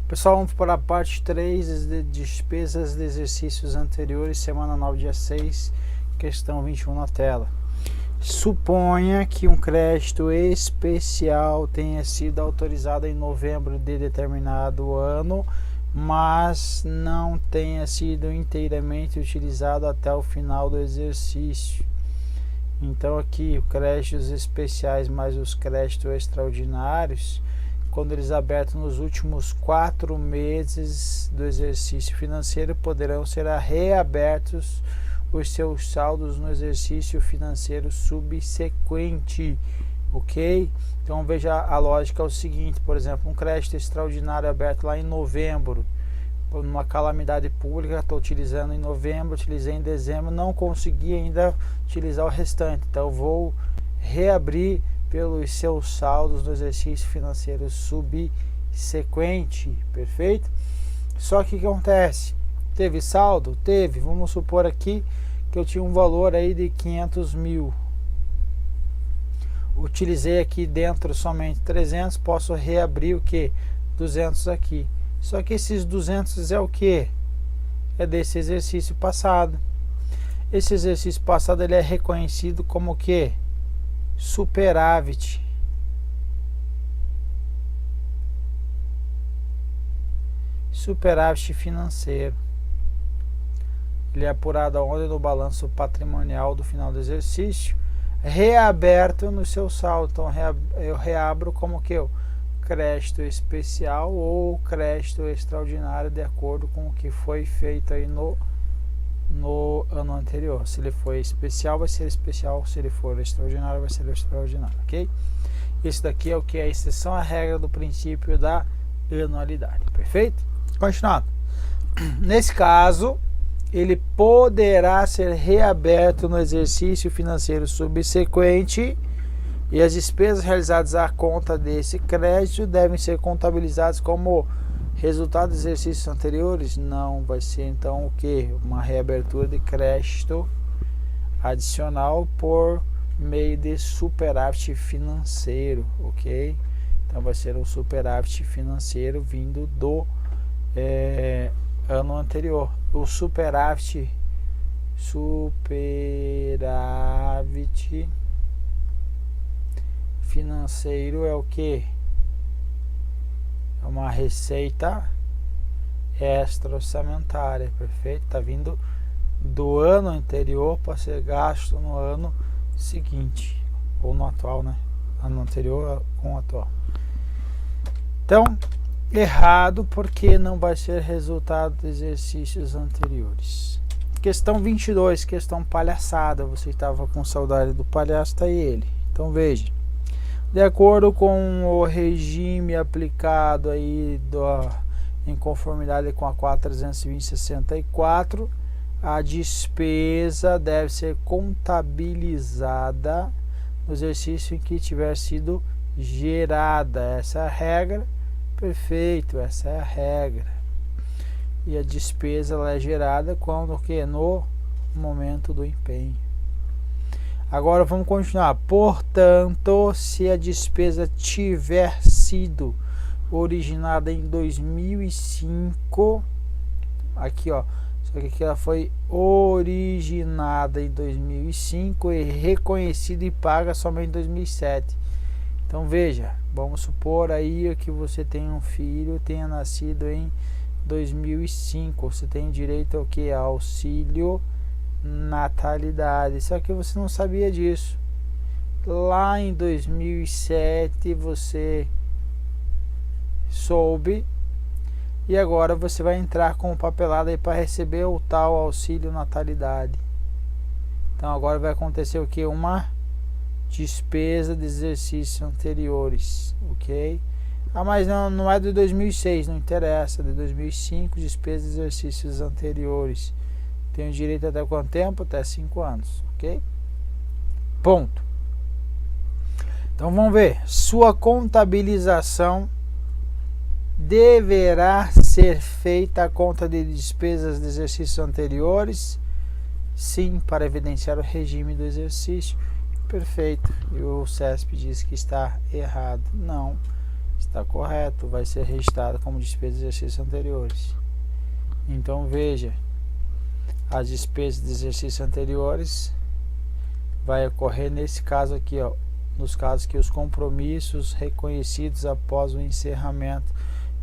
Pessoal, vamos para a parte 3 de despesas de exercícios anteriores, semana 9, dia 6, questão 21 na tela. Suponha que um crédito especial tenha sido autorizado em novembro de determinado ano, mas não tenha sido inteiramente utilizado até o final do exercício. Então aqui, os créditos especiais mais os créditos extraordinários, quando eles abertos nos últimos 4 meses do exercício financeiro, poderão ser reabertos os seus saldos no exercício financeiro subsequente, ok? Então veja, a lógica é o seguinte: por exemplo, um crédito extraordinário aberto lá em novembro, numa calamidade pública, estou utilizando em novembro, utilizei em dezembro, não consegui ainda utilizar o restante, então eu vou reabrir pelos seus saldos no exercício financeiro subsequente, perfeito? Só que o que acontece? Teve saldo? Teve. Vamos supor aqui que eu tinha um valor aí de 500 mil. Utilizei aqui dentro somente 300, posso reabrir o que? 200 aqui. Só que esses 200 é o que? É desse exercício passado. Esse exercício passado ele é reconhecido como o que? Superávit. Superávit financeiro. Ele é apurado aonde? No balanço patrimonial do final do exercício, reaberto no seu saldo. Então eu reabro como que o crédito especial ou crédito extraordinário, de acordo com o que foi feito aí no ano anterior. Se ele for especial, vai ser especial; se ele for extraordinário, vai ser extraordinário, ok? Isso daqui é o que é a exceção à regra do princípio da anualidade, perfeito? Continuando. Nesse caso, ele poderá ser reaberto no exercício financeiro subsequente, e as despesas realizadas à conta desse crédito devem ser contabilizadas como resultado dos exercícios anteriores. Não vai ser então o que? Uma reabertura de crédito adicional por meio de superávit financeiro, ok? Então vai ser um superávit financeiro vindo do ano anterior. O superávit financeiro é o que? É uma receita extra orçamentária, perfeito? Está vindo do ano anterior para ser gasto no ano seguinte, ou no atual, né? Ano anterior com o atual. Então, errado, porque não vai ser resultado de exercícios anteriores. Questão 22, questão palhaçada. Você estava com saudade do palhaço, tá aí ele. Então veja. De acordo com o regime aplicado aí em conformidade com a 4.320/64, a despesa deve ser contabilizada no exercício em que tiver sido gerada. Essa é a regra. Perfeito, essa é a regra. E a despesa ela é gerada quando que? No momento do empenho. Agora vamos continuar. Portanto, se a despesa tiver sido originada em 2005, aqui ó, só que aqui ela foi originada em 2005 e reconhecida e paga somente em 2007. Então veja, vamos supor aí que você tem um filho, tenha nascido em 2005, você tem direito ao que? Auxílio natalidade. Só que você não sabia disso. Lá em 2007 você soube, e agora você vai entrar com o papelado aí para receber o tal auxílio natalidade. Então agora vai acontecer o que? Uma despesa de exercícios anteriores, ok? Ah, mas não é de 2006, não interessa, de 2005, despesa de exercícios anteriores. Tenho direito até quanto tempo? Até 5 anos, ok? Ponto. Então vamos ver. Sua contabilização deverá ser feita a conta de despesas de exercícios anteriores? Sim, para evidenciar o regime do exercício. Perfeito. E o CESP diz que está errado. Não, Está correto, vai ser registrado como despesas de exercícios anteriores. Então veja, as despesas de exercícios anteriores vai ocorrer nesse caso aqui, ó, nos casos que os compromissos reconhecidos após o encerramento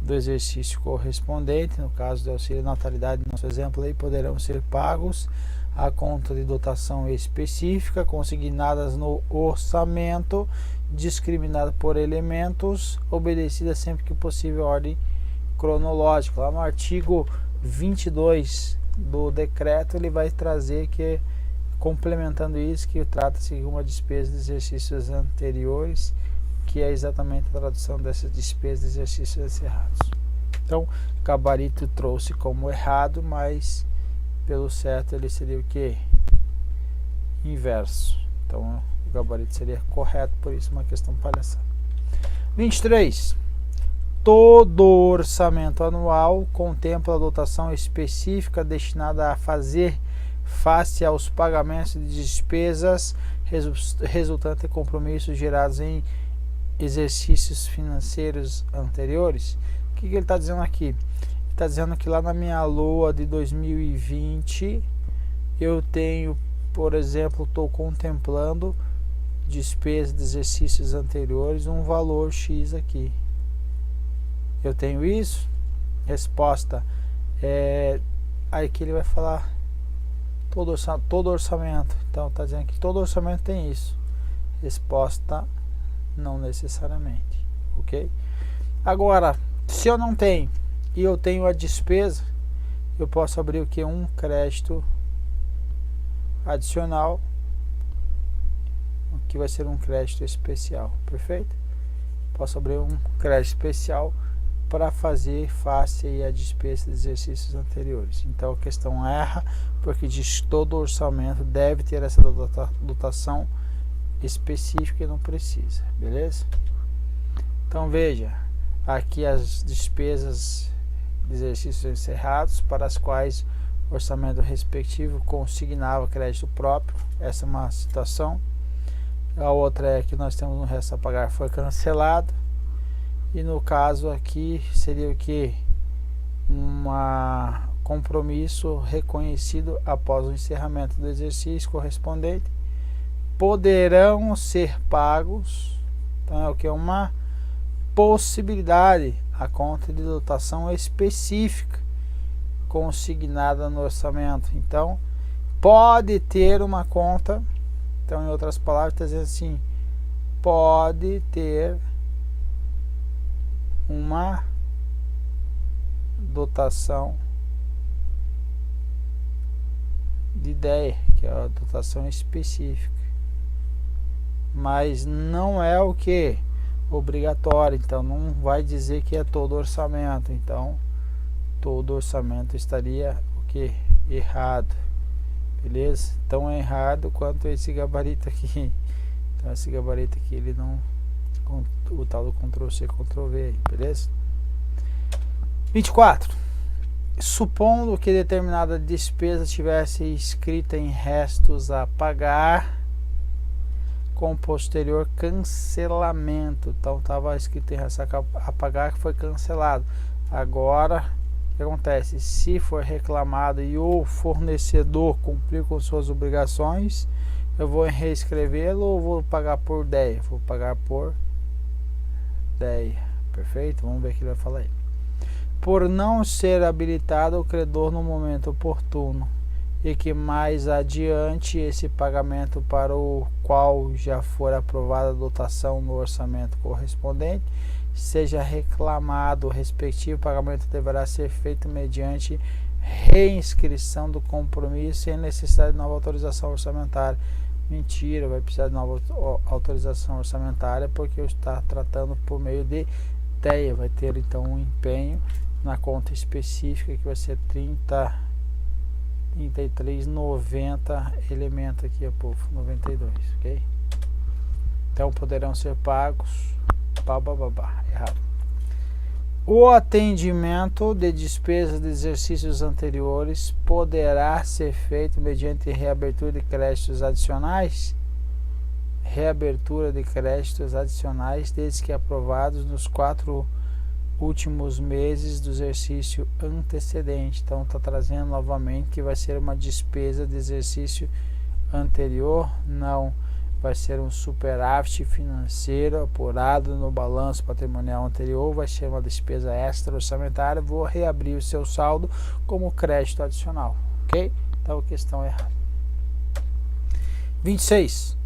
do exercício correspondente, no caso do auxílio natalidade, nosso exemplo aí, poderão ser pagos à conta de dotação específica, consignadas no orçamento, discriminada por elementos, obedecida sempre que possível a ordem cronológica. Lá no artigo 22 do decreto, ele vai trazer que, complementando isso, que trata-se de uma despesa de exercícios anteriores, que é exatamente a tradução dessas despesas de exercícios encerrados. Então, o gabarito trouxe como errado, mas pelo certo ele seria o que? Inverso. Então, o gabarito seria correto, por isso uma questão palhaçada. 23. Todo orçamento anual contempla a dotação específica destinada a fazer face aos pagamentos de despesas resultantes de compromissos gerados em exercícios financeiros anteriores. O que ele está dizendo aqui? Ele está dizendo que lá na minha LOA de 2020 eu tenho, por exemplo, estou contemplando despesas de exercícios anteriores, um valor X aqui. Eu tenho isso? Resposta aí que ele vai falar todo orçamento. Então está dizendo que todo orçamento tem isso. Resposta: não necessariamente, ok? Agora, se eu não tenho e eu tenho a despesa, eu posso abrir o que? Um crédito adicional, que vai ser um crédito especial, perfeito? Posso abrir um crédito especial para fazer face aí a despesa de exercícios anteriores. Então a questão erra, porque diz que todo orçamento deve ter essa dotação específica e não precisa, beleza? Então veja, aqui as despesas de exercícios encerrados para as quais o orçamento respectivo consignava crédito próprio, essa é uma situação. A outra é que nós temos um resto a pagar, foi cancelado. E no caso aqui seria o que? Um compromisso reconhecido após o encerramento do exercício correspondente. Poderão ser pagos, então é o que? Uma possibilidade, a conta de dotação específica consignada no orçamento. Então, pode ter uma conta, então em outras palavras, está dizendo assim, pode ter uma dotação de ideia, que é a dotação específica, mas não é o que? Obrigatório, então não vai dizer que é todo orçamento, então todo orçamento estaria o que? Errado, beleza? Tão errado quanto esse gabarito aqui. Então esse gabarito aqui ele não, o tal do Ctrl+C, Ctrl+V aí, beleza? 24. Supondo que determinada despesa tivesse escrita em restos a pagar com posterior cancelamento, então estava escrito em restos a pagar que foi cancelado. Agora, o que acontece? Se for reclamado e o fornecedor cumprir com suas obrigações, eu vou reescrevê-lo ou vou pagar por ideia? Vou pagar por ideia, perfeito? Vamos ver o que ele vai falar aí. Por não ser habilitado o credor no momento oportuno e que mais adiante esse pagamento para o qual já for aprovada a dotação no orçamento correspondente seja reclamado, o respectivo pagamento deverá ser feito mediante reinscrição do compromisso sem necessidade de nova autorização orçamentária. Mentira, vai precisar de nova autorização orçamentária porque eu estou tratando por meio de ideia. Vai ter então um empenho na conta específica que vai ser 33,90 elemento aqui, povo, 92, ok? Então poderão ser pagos, errado. O atendimento de despesas de exercícios anteriores poderá ser feito mediante reabertura de créditos adicionais? reabertura de créditos adicionais desde que aprovados nos 4 últimos meses do exercício antecedente. Então está trazendo novamente que vai ser uma despesa de exercício anterior, não vai ser um superávit financeiro apurado no balanço patrimonial anterior, vai ser uma despesa extra orçamentária. Vou reabrir o seu saldo como crédito adicional, ok? Então a questão é errada. 26.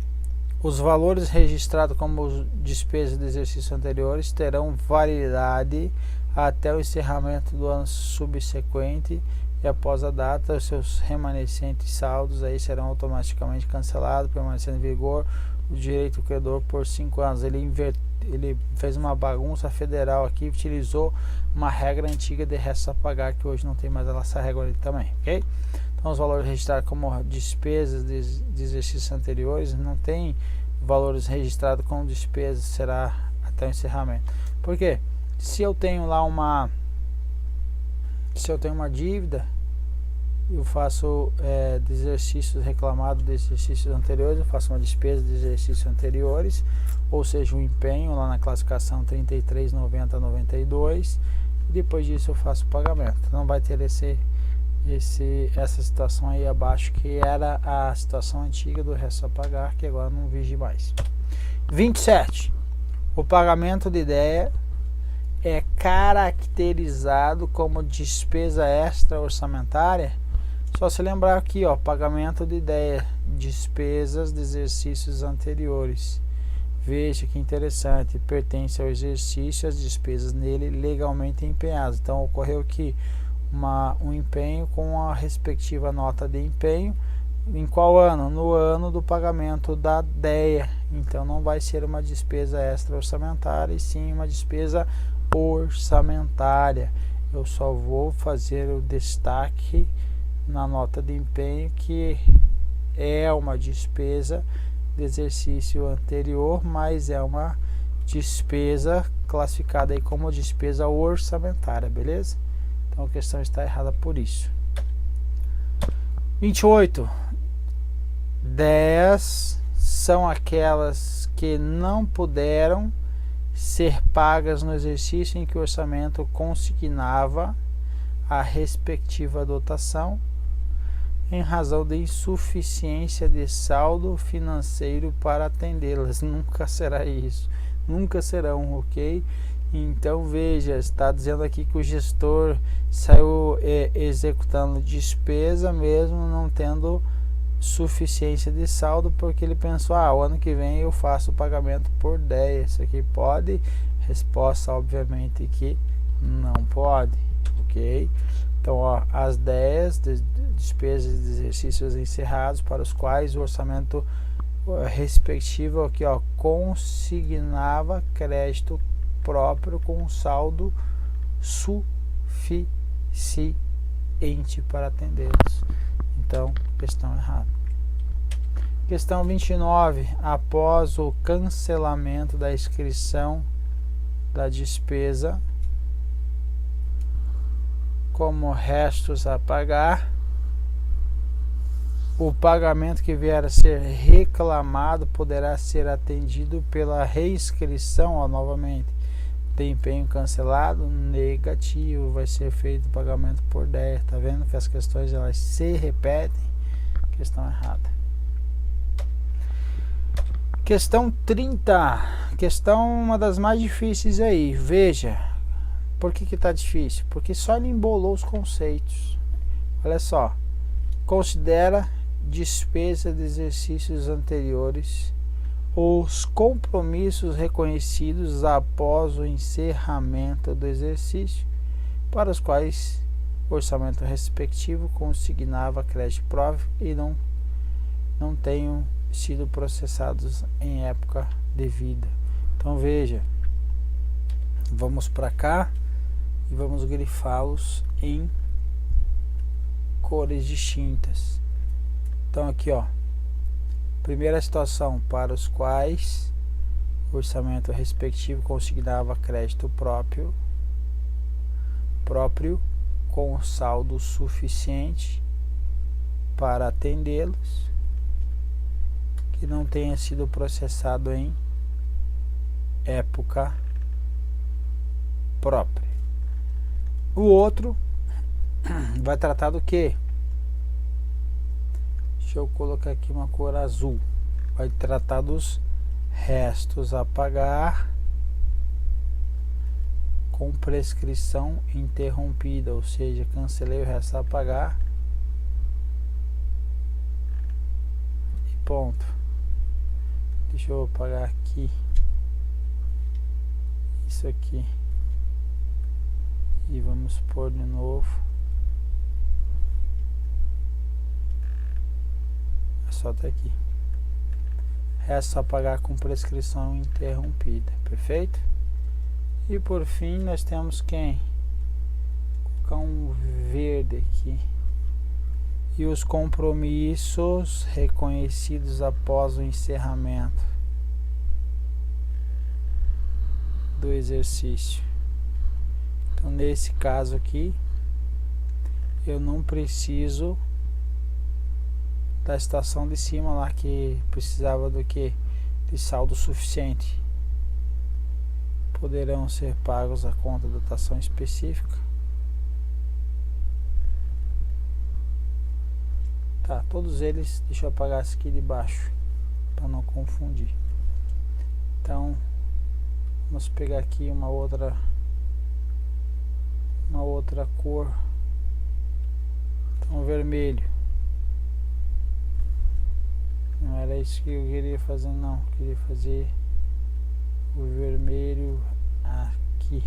Os valores registrados como despesas de exercícios anteriores terão validade até o encerramento do ano subsequente e após a data, os seus remanescentes saldos aí serão automaticamente cancelados, permanecendo em vigor o direito do credor por 5 anos. Ele fez uma bagunça federal aqui, utilizou uma regra antiga de restos a pagar, que hoje não tem mais essa regra ali também, ok? Então os valores registrados como despesas de exercícios anteriores não tem valores registrados como despesas, será até o encerramento. Por quê? Se eu tenho lá uma dívida, eu faço de exercícios reclamados de exercícios anteriores, eu faço uma despesa de exercícios anteriores, ou seja, um empenho lá na classificação 3390-92, e depois disso eu faço o pagamento. Não vai ter essa situação aí abaixo, que era a situação antiga do resto a pagar, que agora não vige mais. 27. O pagamento de ideia é caracterizado como despesa extra orçamentária. Só se lembrar aqui, ó, pagamento de ideia, despesas de exercícios anteriores. Veja que interessante, pertence ao exercício as despesas nele legalmente empenhadas. Então ocorreu aqui um empenho com a respectiva nota de empenho. Em qual ano? No ano do pagamento da DEA. Então não vai ser uma despesa extra orçamentária, e sim uma despesa orçamentária. Eu só vou fazer o destaque na nota de empenho que é uma despesa de exercício anterior, mas é uma despesa classificada aí como despesa orçamentária, beleza? Então a questão está errada por isso. 28. 10 são aquelas que não puderam ser pagas no exercício em que o orçamento consignava a respectiva dotação, em razão de insuficiência de saldo financeiro para atendê-las. Nunca será isso, nunca serão, ok? Então veja, está dizendo aqui que o gestor saiu executando despesa mesmo não tendo suficiência de saldo, porque ele pensou, o ano que vem eu faço o pagamento por 10. Isso aqui pode? Resposta, obviamente que não pode, ok? Então, ó, as 10 despesas de exercícios encerrados para os quais o orçamento respectivo aqui, ó, consignava crédito próprio com saldo suficiente para atendê-los. Então, questão errada. Questão 29. Após o cancelamento da inscrição da despesa como restos a pagar, o pagamento que vier a ser reclamado poderá ser atendido pela reinscrição, ó, novamente, de empenho cancelado negativo. Vai ser feito o pagamento por 10. Tá vendo que as questões elas se repetem? Questão errada. Questão 30. Questão uma das mais difíceis aí. Veja, por que está difícil? Porque só ele embolou os conceitos. Olha só. Considera despesa de exercícios anteriores os compromissos reconhecidos após o encerramento do exercício, para os quais o orçamento respectivo consignava crédito próprio e não tenham sido processados em época devida. Então veja, vamos para cá e vamos grifá-los em cores distintas. Então aqui, ó, primeira situação, para os quais o orçamento respectivo consignava crédito próprio com saldo suficiente para atendê-los, que não tenha sido processado em época própria. O outro vai tratar do quê? Deixa eu colocar aqui uma cor azul. Vai tratar dos restos a pagar com prescrição interrompida, ou seja, cancelei o resto a pagar e ponto. Deixa eu apagar aqui isso aqui e vamos pôr de novo. É só até aqui. Resto a pagar com prescrição interrompida, perfeito? E por fim nós temos quem? Vou colocar um verde aqui. E os compromissos reconhecidos após o encerramento do exercício. Então nesse caso aqui eu não preciso da situação de cima lá que precisava do que? De saldo suficiente. Poderão ser pagos a conta da dotação específica. Tá, todos eles, deixa eu apagar esse aqui de baixo para não confundir. Então vamos pegar aqui uma outra cor. Então vermelho. Não era isso que eu queria fazer, não. Eu queria fazer o vermelho aqui.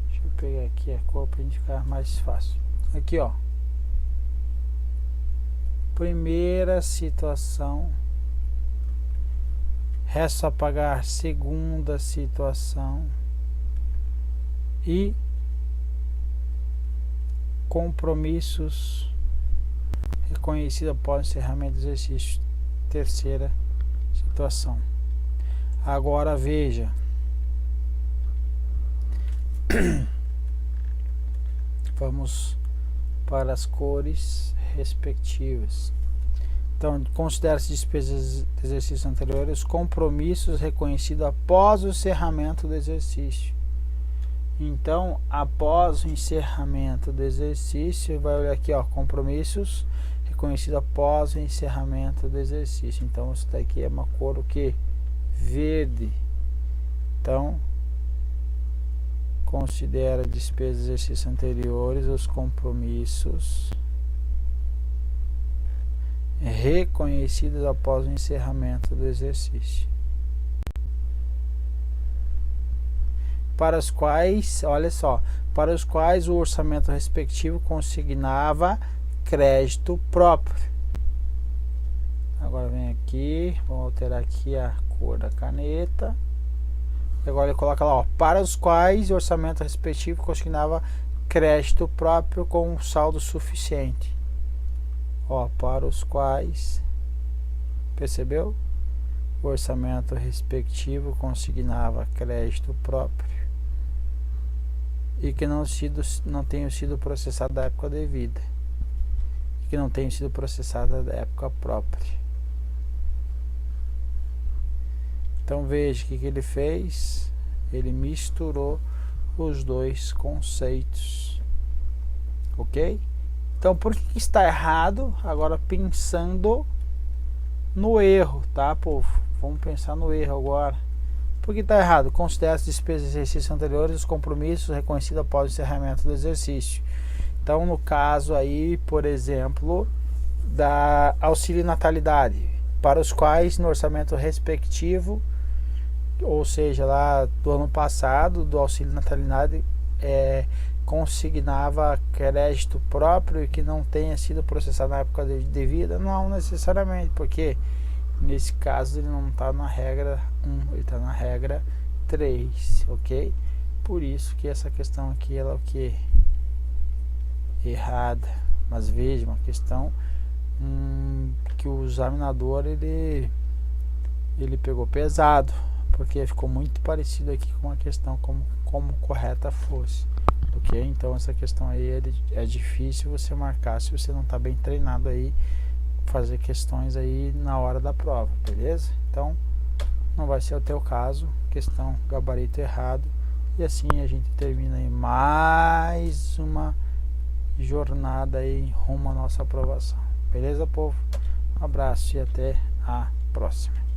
Deixa eu pegar aqui a cor para ficar mais fácil. Aqui, ó. Primeira situação. Resta a pagar. Segunda situação. E compromissos reconhecidos após o encerramento do exercício. Terceira situação. Agora veja. Vamos para as cores respectivas. Então, considera-se despesas de exercício anteriores os compromissos reconhecidos após o encerramento do exercício. Então, após o encerramento do exercício, vai olhar aqui, ó, compromissos reconhecidos após o encerramento do exercício. Então, isso daqui é uma cor o que? Verde. Então, considera despesas de exercício anteriores os compromissos reconhecidos após o encerramento do exercício, para os quais, olha só, para os quais o orçamento respectivo consignava crédito próprio. Agora vem aqui, vamos alterar aqui a cor da caneta. E agora ele coloca lá, ó, para os quais o orçamento respectivo consignava crédito próprio com saldo suficiente. Ó, para os quais, percebeu? O orçamento respectivo consignava crédito próprio e que não tenha sido processado da época devida, e que não tenha sido processada da época própria. Então veja o que ele fez. Ele misturou os dois conceitos, ok? Então por que está errado? Agora pensando no erro, tá, povo? Vamos pensar no erro agora. Por que está errado? Considera as despesas de exercício anteriores os compromissos reconhecidos após o encerramento do exercício. Então, no caso aí, por exemplo, da auxílio natalidade, para os quais no orçamento respectivo, ou seja, lá do ano passado, do auxílio natalidade, consignava crédito próprio e que não tenha sido processado na época devida? Não necessariamente, porque nesse caso ele não está na regra 1, ele está na regra 3, ok? Por isso que essa questão aqui ela é o que? Errada. Mas veja, uma questão que o examinador ele pegou pesado, porque ficou muito parecido aqui com a questão como correta fosse, ok? Então essa questão aí é difícil você marcar se você não está bem treinado aí fazer questões aí na hora da prova, beleza? Então não vai ser o teu caso, questão gabarito errado, e assim a gente termina aí mais uma jornada aí rumo à nossa aprovação, beleza, povo? Um abraço e até a próxima.